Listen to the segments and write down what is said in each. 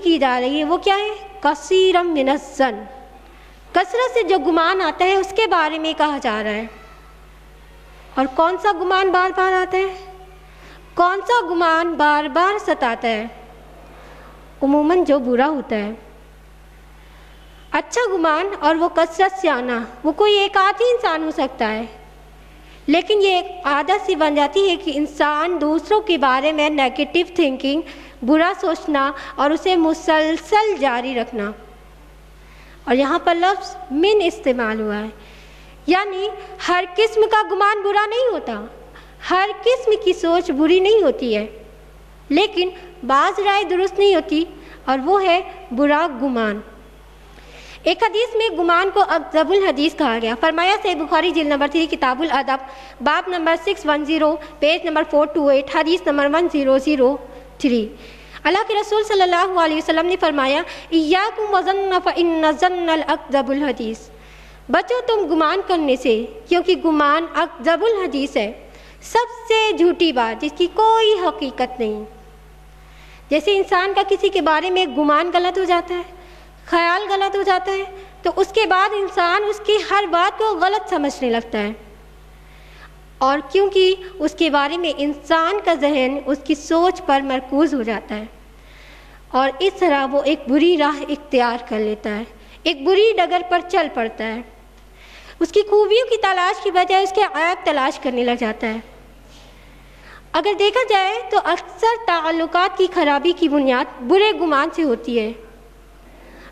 کی جا رہی ہے وہ کیا ہے؟ کثیرم من الظن، کثرت سے جو گمان آتا ہے اس کے بارے میں کہا جا رہا ہے۔ اور کون سا گمان بار بار آتا ہے؟ کون سا گمان بار بار ستاتا ہے؟ عموماً جو برا ہوتا ہے۔ اچھا گمان اور وہ کثرت سے آنا وہ کوئی ایک آدھ ہی انسان ہو سکتا ہے، لیکن یہ ایک عادت سی بن جاتی ہے کہ انسان دوسروں کے بارے میں نیگیٹو تھنکنگ، برا سوچنا اور اسے مسلسل جاری رکھنا۔ اور یہاں پر لفظ من استعمال ہوا ہے، یعنی ہر قسم کا گمان برا نہیں ہوتا، ہر قسم کی سوچ بری نہیں ہوتی ہے، لیکن بعض رائے درست نہیں ہوتی اور وہ ہے برا گمان۔ ایک حدیث میں گمان کو اکذب الحدیث کہا گیا۔ فرمایا صحیح بخاری جلد نمبر 3 کتاب الادب باب نمبر 610 پیج نمبر 428 حدیث نمبر 1003۔ اللہ کے رسول صلی اللہ علیہ وسلم نے فرمایا ایاکم وظن فإن الظن الاکذب الحدیث، بچو تم گمان کرنے سے کیونکہ گمان اکذب الحدیث ہے، سب سے جھوٹی بات جس کی کوئی حقیقت نہیں۔ جیسے انسان کا کسی کے بارے میں گمان غلط ہو جاتا ہے، خیال غلط ہو جاتا ہے، تو اس کے بعد انسان اس کی ہر بات کو غلط سمجھنے لگتا ہے، اور کیونکہ اس کے بارے میں انسان کا ذہن اس کی سوچ پر مرکوز ہو جاتا ہے، اور اس طرح وہ ایک بری راہ اختیار کر لیتا ہے، ایک بری ڈگر پر چل پڑتا ہے، اس کی خوبیوں کی تلاش کی بجائے اس کے عیب تلاش کرنے لگ جاتا ہے۔ اگر دیکھا جائے تو اکثر تعلقات کی خرابی کی بنیاد برے گمان سے ہوتی ہے۔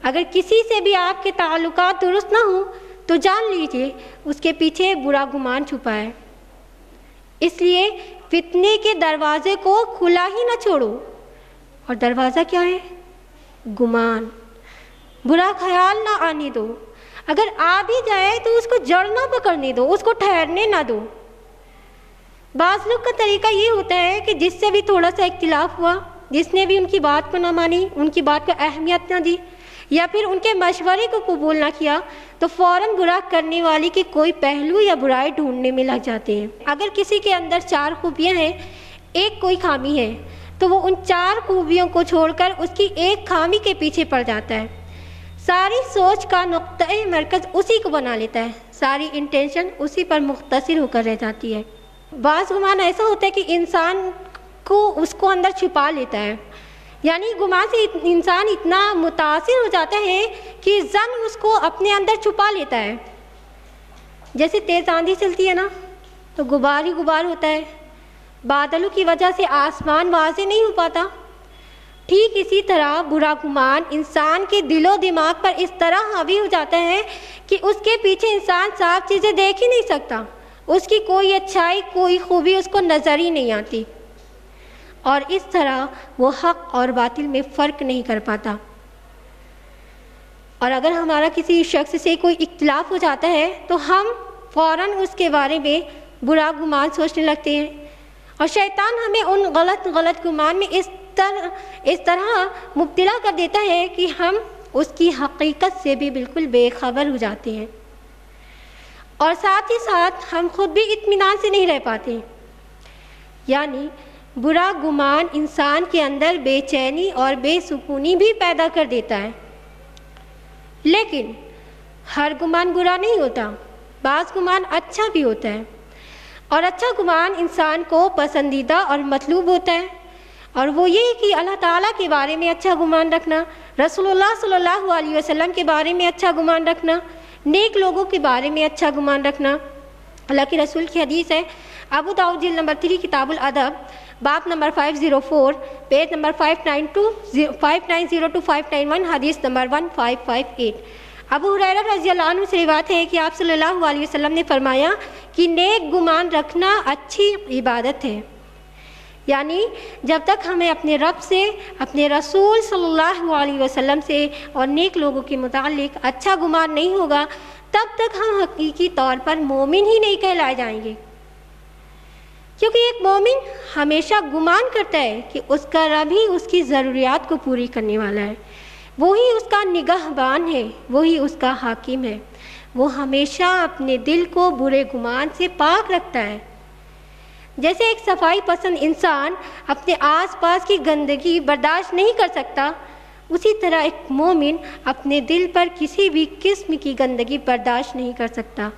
اگر کسی سے بھی آپ کے تعلقات درست نہ ہوں تو جان لیجئے اس کے پیچھے برا گمان چھپا ہے۔ اس لیے فتنے کے دروازے کو کھلا ہی نہ چھوڑو، اور دروازہ کیا ہے؟ گمان، برا خیال نہ آنے دو، اگر آ بھی جائے تو اس کو جڑ نہ پکڑنے دو، اس کو ٹھہرنے نہ دو۔ بعض لوگ کا طریقہ یہ ہوتا ہے کہ جس سے بھی تھوڑا سا اختلاف ہوا، جس نے بھی ان کی بات کو نہ مانی، ان کی بات کو اہمیت نہ دی، یا پھر ان کے مشورے کو قبول نہ کیا، تو فوراً برا کرنے والی کی کوئی پہلو یا برائی ڈھونڈنے میں لگ جاتے ہیں۔ اگر کسی کے اندر 4 خوبیاں ہیں، ایک کوئی خامی ہے، تو وہ ان 4 خوبیوں کو چھوڑ کر اس کی ایک خامی کے پیچھے پڑ جاتا ہے، ساری سوچ کا نقطۂ مرکز اسی کو بنا لیتا ہے، ساری انٹینشن اسی پر مختصر ہو کر رہ جاتی ہے۔ بعض گمان ایسا ہوتا ہے کہ انسان کو اس کو اندر چھپا لیتا ہے، یعنی گمان سے انسان اتنا متاثر ہو جاتا ہے کہ ظن اس کو اپنے اندر چھپا لیتا ہے۔ جیسے تیز آندھی چلتی ہے نا تو غبار ہی غبار ہوتا ہے، بادلوں کی وجہ سے آسمان واضح نہیں ہو پاتا، ٹھیک اسی طرح برا گمان انسان کے دل و دماغ پر اس طرح حاوی ہو جاتا ہے کہ اس کے پیچھے انسان صاف چیزیں دیکھ ہی نہیں سکتا، اس کی کوئی اچھائی، کوئی خوبی اس کو نظر ہی نہیں آتی، اور اس طرح وہ حق اور باطل میں فرق نہیں کر پاتا۔ اور اگر ہمارا کسی شخص سے کوئی اختلاف ہو جاتا ہے تو ہم فوراً اس کے بارے میں برا گمان سوچنے لگتے ہیں، اور شیطان ہمیں ان غلط گمان میں اس طرح مبتلا کر دیتا ہے کہ ہم اس کی حقیقت سے بھی بالکل بے خبر ہو جاتے ہیں، اور ساتھ ہی ساتھ ہم خود بھی اطمینان سے نہیں رہ پاتے۔ یعنی برا گمان انسان کے اندر بے چینی اور بے سکونی بھی پیدا کر دیتا ہے۔ لیکن ہر گمان برا نہیں ہوتا، بعض گمان اچھا بھی ہوتا ہے، اور اچھا گمان انسان کو پسندیدہ اور مطلوب ہوتا ہے، اور وہ یہ کہ اللہ تعالیٰ کے بارے میں اچھا گمان رکھنا، رسول اللہ صلی اللہ علیہ وسلم کے بارے میں اچھا گمان رکھنا، نیک لوگوں کے بارے میں اچھا گمان رکھنا۔ اللہ کے رسول کی حدیث ہے، ابو داؤد جلد نمبر 3 کتاب الادب باب نمبر 504 پیج نمبر 590 to 591 حدیث نمبر 1558۔ ابو ہریرہ رضی اللہ عنہ سے روایت ہے کہ آپ صلی اللہ علیہ وسلم نے فرمایا کہ نیک گمان رکھنا اچھی عبادت ہے، یعنی جب تک ہمیں اپنے رب سے، اپنے رسول صلی اللہ علیہ وسلم سے اور نیک لوگوں کے متعلق اچھا گمان نہیں ہوگا، تب تک ہم حقیقی طور پر مومن ہی نہیں کہلائے جائیں گے، کیونکہ ایک مومن ہمیشہ گمان کرتا ہے کہ اس کا رب ہی اس کی ضروریات کو پوری کرنے والا ہے، وہی اس کا نگہبان ہے، وہی اس کا حاکم ہے، وہ ہمیشہ اپنے دل کو برے گمان سے پاک رکھتا ہے۔ جیسے ایک صفائی پسند انسان اپنے آس پاس کی گندگی برداشت نہیں کر سکتا، اسی طرح ایک مومن اپنے دل پر کسی بھی قسم کی گندگی برداشت نہیں کر سکتا۔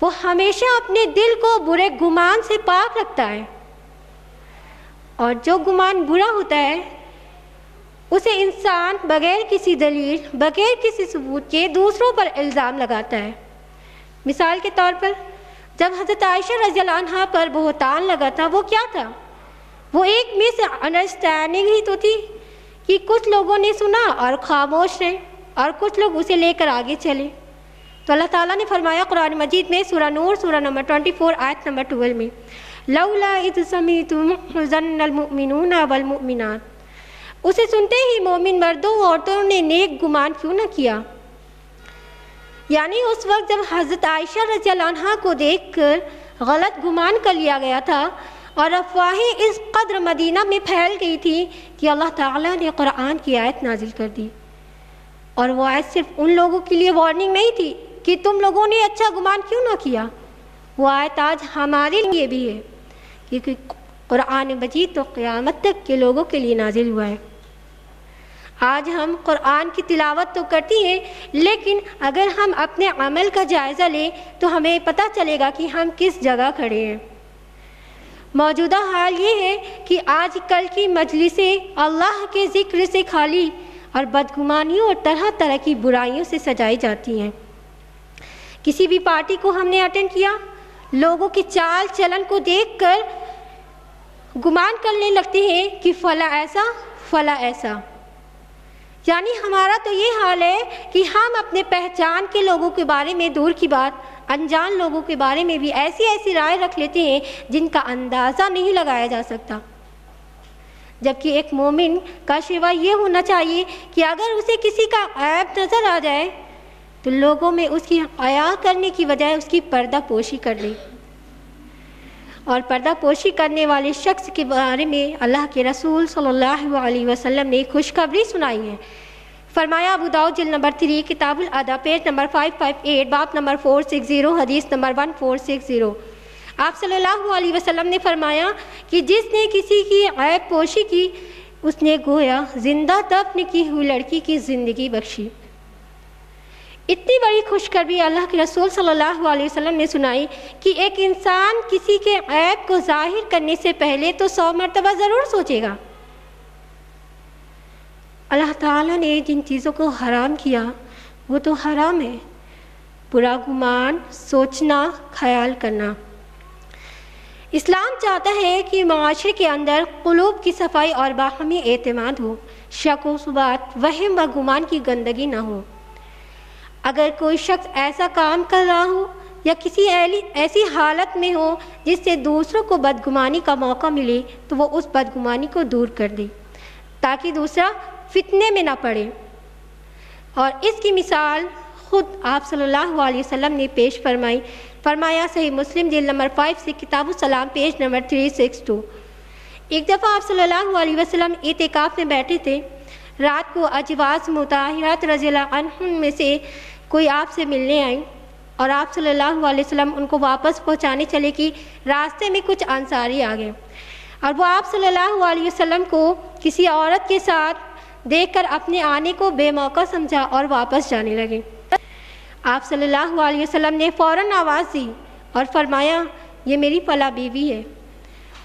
وہ ہمیشہ اپنے دل کو برے گمان سے پاک رکھتا ہے، اور جو گمان برا ہوتا ہے اسے انسان بغیر کسی دلیل، بغیر کسی ثبوت کے دوسروں پر الزام لگاتا ہے۔ مثال کے طور پر جب حضرت عائشہ رضی اللہ عنہا پر بہتان لگا تھا، وہ کیا تھا؟ وہ ایک مس انڈرسٹینڈنگ ہی تو تھی کہ کچھ لوگوں نے سنا اور خاموش رہے، اور کچھ لوگ اسے لے کر آگے چلے۔ تو اللہ تعالیٰ نے فرمایا قرآن مجید میں سورہ نور سورہ نمبر 24 آیت نمبر 12 میں، لولا اذ سمعتم ظن المؤمنون والمؤمنات، اسے سنتے ہی مومن مردوں عورتوں نے نیک گمان کیوں نہ کیا؟ یعنی اس وقت جب حضرت عائشہ رضی اللہ عنہا کو دیکھ کر غلط گمان کر لیا گیا تھا اور افواہیں اس قدر مدینہ میں پھیل گئی تھی کہ اللہ تعالیٰ نے قرآن کی آیت نازل کر دی، اور وہ آیت صرف ان لوگوں کے لیے وارننگ نہیں تھی کہ تم لوگوں نے اچھا گمان کیوں نہ کیا، وہ آیت آج ہمارے لیے بھی ہے، کیونکہ قرآن مجید تو قیامت تک کے لوگوں کے لیے نازل ہوا ہے۔ آج ہم قرآن کی تلاوت تو کرتی ہیں، لیکن اگر ہم اپنے عمل کا جائزہ لیں تو ہمیں پتہ چلے گا کہ ہم کس جگہ کھڑے ہیں۔ موجودہ حال یہ ہے کہ آج کل کی مجلسیں اللہ کے ذکر سے خالی اور بدگمانیوں اور طرح طرح کی برائیوں سے سجائی جاتی ہیں۔ کسی بھی پارٹی کو ہم نے اٹینڈ کیا، لوگوں کی چال چلن کو دیکھ کر گمان کرنے لگتے ہیں کہ فلاں ایسا فلاں ایسا، یعنی ہمارا تو یہ حال ہے کہ ہم اپنے پہچان کے لوگوں کے بارے میں دور کی بات، انجان لوگوں کے بارے میں بھی ایسی رائے رکھ لیتے ہیں جن کا اندازہ نہیں لگایا جا سکتا، جبکہ ایک مومن کا شیوا یہ ہونا چاہیے کہ اگر اسے کسی کا عیب نظر آ جائے تو لوگوں میں اس کی حیا کرنے کی بجائے اس کی پردہ پوشی کر لے۔ اور پردہ پوشی کرنے والے شخص کے بارے میں اللہ کے رسول صلی اللہ علیہ وسلم نے خوشخبری سنائی ہے۔ فرمایا ابو داؤد جلد نمبر 3 کتاب الادب پیج نمبر 558 باب نمبر 460 حدیث نمبر 1460، آپ صلی اللہ علیہ وسلم نے فرمایا کہ جس نے کسی کی عیب پوشی کی اس نے گویا زندہ دفن کی ہوئی لڑکی کی زندگی بخشی۔ اتنی بڑی خوشخبری اللہ کے رسول صلی اللہ علیہ وسلم نے سنائی کہ ایک انسان کسی کے عیب کو ظاہر کرنے سے پہلے تو 100 مرتبہ ضرور سوچے گا۔ اللہ تعالیٰ نے جن چیزوں کو حرام کیا وہ تو حرام ہے، برا گمان، سوچنا، خیال کرنا۔ اسلام چاہتا ہے کہ معاشرے کے اندر قلوب کی صفائی اور باہمی اعتماد ہو، شک و شبہات، وہم و گمان کی گندگی نہ ہو۔ اگر کوئی شخص ایسا کام کر رہا ہو یا کسی ایسی حالت میں ہو جس سے دوسروں کو بدگمانی کا موقع ملے تو وہ اس بدگمانی کو دور کر دے تاکہ دوسرا فتنے میں نہ پڑے، اور اس کی مثال خود آپ صلی اللہ علیہ وسلم نے پیش فرمایا صحیح مسلم جلد نمبر 5 سے کتاب السلام پیج نمبر 362۔ ایک دفعہ آپ صلی اللہ علیہ وسلم اعتکاف میں بیٹھے تھے، رات کو ازواج مطہرات رضی اللہ عنہن میں سے کوئی آپ سے ملنے آئیں اور آپ صلی اللہ علیہ وسلم ان کو واپس پہنچانے چلے کہ راستے میں کچھ انصاری آ گئے، اور وہ آپ صلی اللہ علیہ وسلم کو کسی عورت کے ساتھ دیکھ کر اپنے آنے کو بے موقع سمجھا اور واپس جانے لگے۔ آپ صلی اللہ علیہ وسلم نے فوراً آواز دی اور فرمایا یہ میری فلاں بیوی ہے۔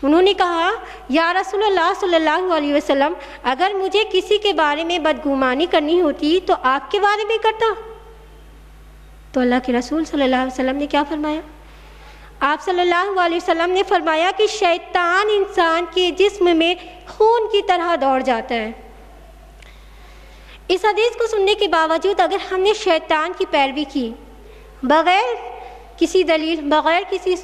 انہوں نے کہا یا رسول اللہ صلی اللہ علیہ وسلم، اگر مجھے کسی کے بارے میں بدگمانی کرنی ہوتی تو آپ کے بارے میں کرتا۔ تو اللہ کے رسول صلی اللہ علیہ وسلم نے کیا فرمایا؟ آپ صلی اللہ علیہ وسلم نے فرمایا کہ شیطان انسان کے جسم میں خون کی طرح دوڑ جاتا ہے۔ اس حدیث کو سننے کے باوجود اگر ہم نے شیطان کی پیروی کی، بغیر کسی دلیل، بغیر کسی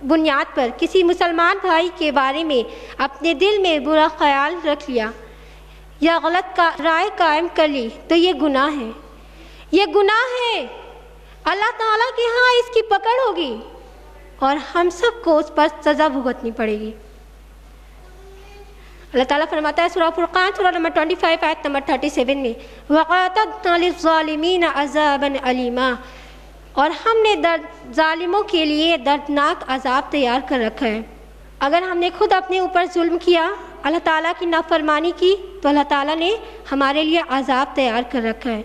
بنیاد پر کسی مسلمان بھائی کے بارے میں اپنے دل میں برا خیال رکھ لیا یا غلط رائے قائم کر لی تو یہ گناہ ہے، یہ گناہ ہے۔ اللہ تعالیٰ کے ہاں اس کی پکڑ ہوگی اور ہم سب کو اس پر سزا بھگتنی پڑے گی۔ اللہ تعالیٰ فرماتا ہے سورہ فرقان سورہ نمبر 25 آیت نمبر 37 میں، وَقَعْتَدْنَا لِلظَّالِمِينَ عَذَابًا عَلِيمًا، اور ہم نے ظالموں کے لیے دردناک عذاب تیار کر رکھا ہے۔ اگر ہم نے خود اپنے اوپر ظلم کیا اللہ تعالیٰ کی نافرمانی کی تو اللہ تعالیٰ نے ہمارے لیے عذاب تیار کر رکھا ہے،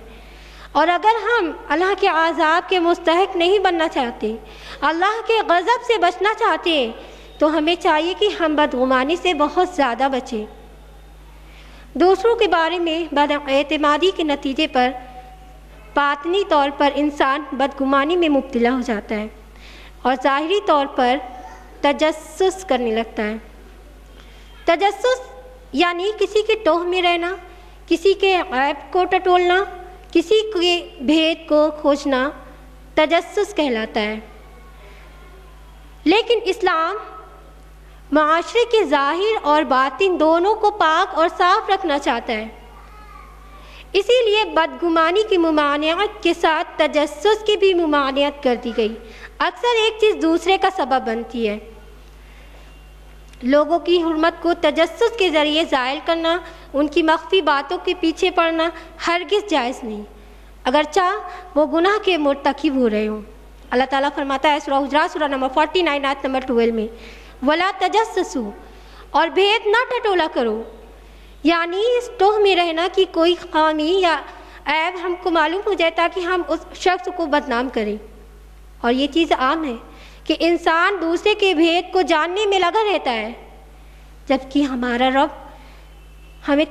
اور اگر ہم اللہ کے عذاب کے مستحق نہیں بننا چاہتے، اللہ کے غضب سے بچنا چاہتے ہیں، تو ہمیں چاہیے کہ ہم بدگمانی سے بہت زیادہ بچیں۔ دوسروں کے بارے میں بد اعتمادی کے نتیجے پر باطنی طور پر انسان بدگمانی میں مبتلا ہو جاتا ہے اور ظاہری طور پر تجسس کرنے لگتا ہے۔ تجسس یعنی کسی کے ٹوہ میں رہنا، کسی کے عیب کو ٹٹولنا، کسی کے بھید کو کھوجنا تجسس کہلاتا ہے۔ لیکن اسلام معاشرے کے ظاہر اور باطن دونوں کو پاک اور صاف رکھنا چاہتا ہے، اسی لیے بدگمانی کی ممانعت کے ساتھ تجسس کی بھی ممانعت کر دی گئی۔ اکثر ایک چیز دوسرے کا سبب بنتی ہے۔ لوگوں کی حرمت کو تجسس کے ذریعے زائل کرنا، ان کی مخفی باتوں کے پیچھے پڑنا ہرگز جائز نہیں، اگرچہ وہ گناہ کے مرتکب ہو رہے ہوں۔ اللہ تعالیٰ فرماتا ہے سورہ حجرات سورہ نمبر 49 آیت نمبر 12 میں، وَلَا تَجَسَّسُوا، اور بھید نہ ٹٹولا کرو، یعنی اس ٹوہ میں رہنا کہ کوئی خامی یا عیب ہم کو معلوم ہو جائے تاکہ ہم اس شخص کو بدنام کریں۔ اور یہ چیز عام ہے کہ انسان دوسرے کے بھید کو جاننے میں لگا رہتا ہے، جبکہ ہمارا رب ہمیں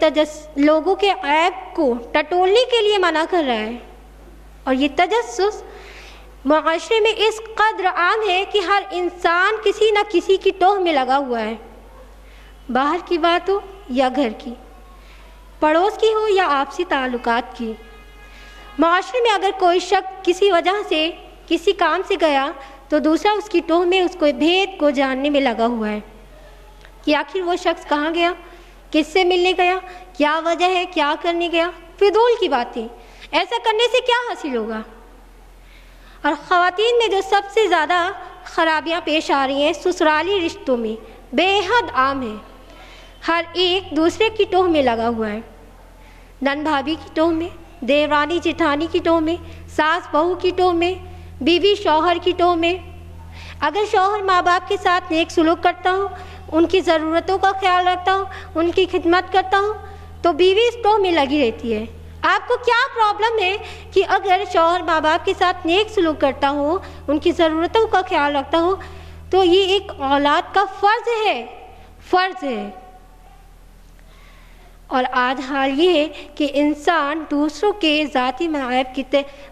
لوگوں کے عیب کو ٹٹولنے کے لیے منع کر رہا ہے۔ اور یہ تجسس معاشرے میں اس قدر عام ہے کہ ہر انسان کسی نہ کسی کی ٹوہ میں لگا ہوا ہے، باہر کی بات ہو یا گھر کی، پڑوس کی ہو یا آپسی تعلقات کی۔ معاشرے میں اگر کوئی شخص کسی وجہ سے کسی کام سے گیا تو دوسرا اس کی ٹوہ میں اس کو بھید کو جاننے میں لگا ہوا ہے کہ آخر وہ شخص کہاں گیا، کس سے ملنے گیا، کیا وجہ ہے، کیا کرنے گیا، فضول کی باتیں، ایسا کرنے سے کیا حاصل ہوگا۔ اور خواتین میں جو سب سے زیادہ خرابیاں پیش آ رہی ہیں سسرالی رشتوں میں بے حد عام ہے۔ ہر ایک دوسرے کی ٹوہ میں لگا ہوا ہے، نند بھابھی کی ٹوہ میں، دیورانی جیٹھانی کی ٹوہ میں، ساس بہو کی ٹوہ میں، بیوی شوہر کی ٹوہ میں۔ اگر شوہر ماں باپ کے ساتھ نیک سلوک کرتا ہو، ان کی ضرورتوں کا خیال رکھتا ہو، ان کی خدمت کرتا ہو، تو بیوی اس ٹوہ میں لگی رہتی ہے۔ آپ کو کیا پرابلم ہے کہ اگر شوہر ماں باپ کے ساتھ نیک سلوک کرتا ہو، ان کی ضرورتوں کا خیال رکھتا ہو، تو یہ ایک اولاد کا فرض ہے۔ اور آج حال یہ ہے کہ انسان دوسروں کے ذاتی معائب کی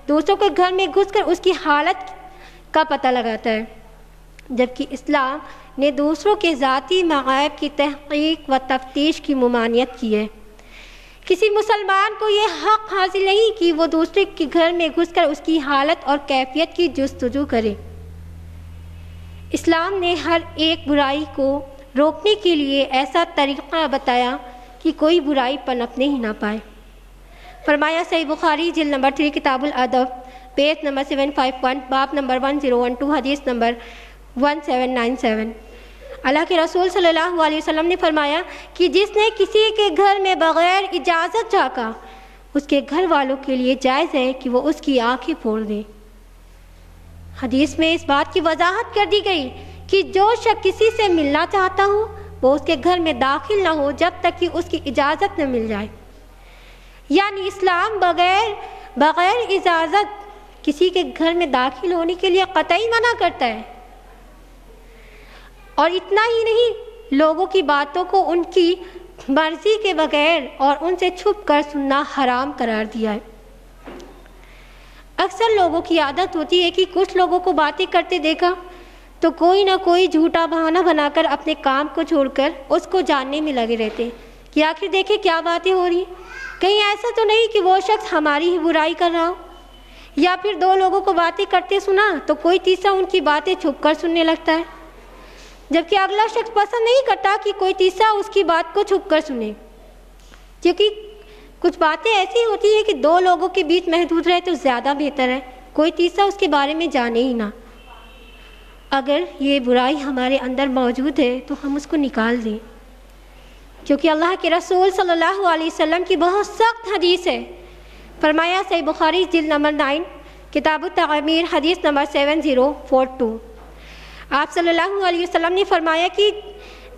دوسروں کے گھر میں گھس کر اس کی حالت کا پتہ لگاتا ہے، جبکہ اسلام نے دوسروں کے ذاتی معائب کی تحقیق و تفتیش کی ممانعت کی ہے۔ کسی مسلمان کو یہ حق حاصل نہیں کہ وہ دوسرے کے گھر میں گھس کر اس کی حالت اور کیفیت کی جستجو کرے۔ اسلام نے ہر ایک برائی کو روکنے کے لیے ایسا طریقہ بتایا کہ کوئی برائی پنپنے ہی نہ پائے۔ فرمایا صحیح بخاری جلد نمبر 3 کتاب الادب پیج نمبر 751 باب نمبر 1012 حدیث نمبر 1797، اللہ کے رسول صلی اللہ علیہ وسلم نے فرمایا کہ جس نے کسی کے گھر میں بغیر اجازت جھانکا، اس کے گھر والوں کے لیے جائز ہے کہ وہ اس کی آنکھیں پھوڑ دیں۔ حدیث میں اس بات کی وضاحت کر دی گئی کہ جو شخص کسی سے ملنا چاہتا ہو وہ اس کے گھر میں داخل نہ ہو جب تک کہ اس کی اجازت نہ مل جائے۔ یعنی اسلام بغیر اجازت کسی کے گھر میں داخل ہونے کے لیے قطعی منع کرتا ہے۔ اور اتنا ہی نہیں، لوگوں کی باتوں کو ان کی مرضی کے بغیر اور ان سے چھپ کر سننا حرام قرار دیا ہے۔ اکثر لوگوں کی عادت ہوتی ہے کہ کچھ لوگوں کو باتیں کرتے دیکھا تو کوئی نہ کوئی جھوٹا بہانہ بنا کر اپنے کام کو چھوڑ کر اس کو جاننے میں لگے رہتے کہ آخر دیکھیں کیا باتیں ہو رہی ہیں، کہیں ایسا تو نہیں کہ وہ شخص ہماری ہی برائی کر رہا ہو۔ یا پھر دو لوگوں کو باتیں کرتے سنا تو کوئی تیسرا ان کی باتیں چھپ کر سننے لگتا ہے، جبکہ اگلا شخص پسند نہیں کرتا کہ کوئی تیسرا اس کی بات کو چھپ کر سنے، کیونکہ کچھ باتیں ایسی ہوتی ہیں کہ دو لوگوں کے بیچ محدود رہے تو زیادہ بہتر ہے، کوئی تیسرا اس کے بارے میں جانے ہی نہ۔ اگر یہ برائی ہمارے اندر موجود ہے تو ہم اس کو نکال دیں، کیونکہ اللہ کے رسول صلی اللہ علیہ وسلم کی بہت سخت حدیث ہے۔ فرمایا صحیح بخاری جلد نمبر 9 کتاب التعمیر حدیث نمبر 7042، آپ صلی اللہ علیہ وسلم نے فرمایا کہ